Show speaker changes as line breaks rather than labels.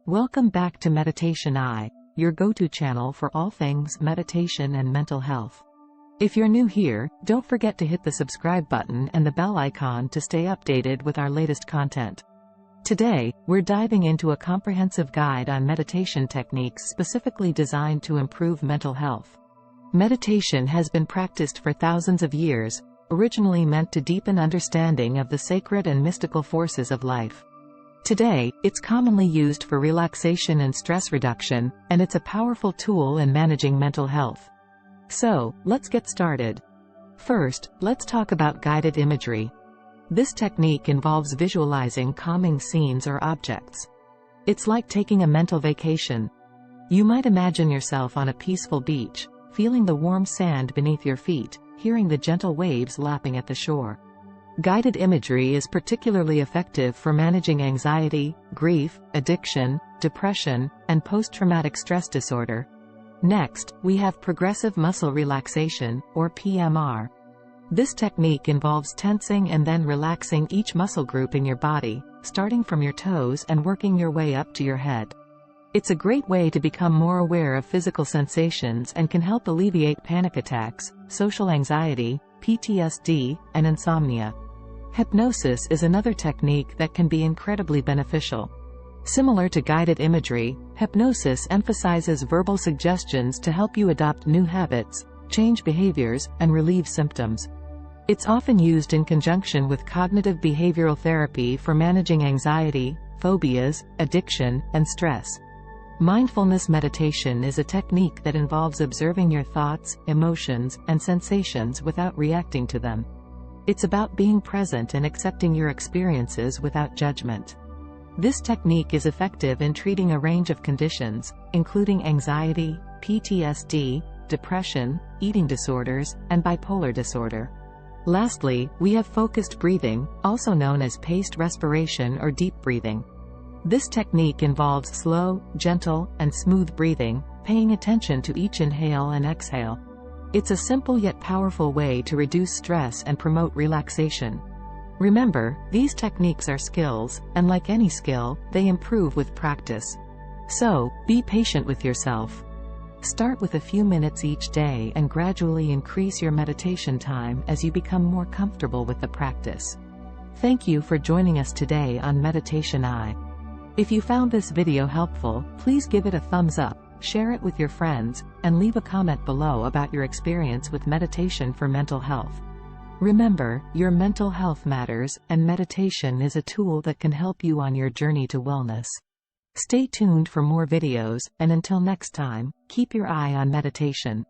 Welcome back to Meditation Eye, your go-to channel for all things meditation and mental health. If you're new here, don't forget to hit the subscribe button and the bell icon to stay updated with our latest content. Today, we're diving into a comprehensive guide on meditation techniques specifically designed to improve mental health. Meditation has been practiced for thousands of years, originally meant to deepen understanding of the sacred and mystical forces of life. Today, it's commonly used for relaxation and stress reduction, and it's a powerful tool in managing mental health. So, let's get started. First, let's talk about guided imagery. This technique involves visualizing calming scenes or objects. It's like taking a mental vacation. You might imagine yourself on a peaceful beach, feeling the warm sand beneath your feet, hearing the gentle waves lapping at the shore. Guided imagery is particularly effective for managing anxiety, grief, addiction, depression, and post-traumatic stress disorder. Next, we have progressive muscle relaxation, or PMR. This technique involves tensing and then relaxing each muscle group in your body, starting from your toes and working your way up to your head. It's a great way to become more aware of physical sensations and can help alleviate panic attacks, social anxiety, PTSD, and insomnia. Hypnosis is another technique that can be incredibly beneficial. Similar to guided imagery, hypnosis emphasizes verbal suggestions to help you adopt new habits, change behaviors, and relieve symptoms. It's often used in conjunction with cognitive behavioral therapy for managing anxiety, phobias, addiction, and stress. Mindfulness meditation is a technique that involves observing your thoughts, emotions, and sensations without reacting to them. It's about being present and accepting your experiences without judgment. This technique is effective in treating a range of conditions, including anxiety, PTSD, depression, eating disorders, and bipolar disorder. Lastly, we have focused breathing, also known as paced respiration or deep breathing. This technique involves slow, gentle, and smooth breathing, paying attention to each inhale and exhale. It's a simple yet powerful way to reduce stress and promote relaxation. Remember, these techniques are skills, and like any skill, they improve with practice. So, be patient with yourself. Start with a few minutes each day and gradually increase your meditation time as you become more comfortable with the practice. Thank you for joining us today on Meditation Eye. If you found this video helpful, please give it a thumbs up, share it with your friends, and leave a comment below about your experience with meditation for mental health. Remember, your mental health matters, and meditation is a tool that can help you on your journey to wellness. Stay tuned for more videos, and until next time, keep your eye on meditation.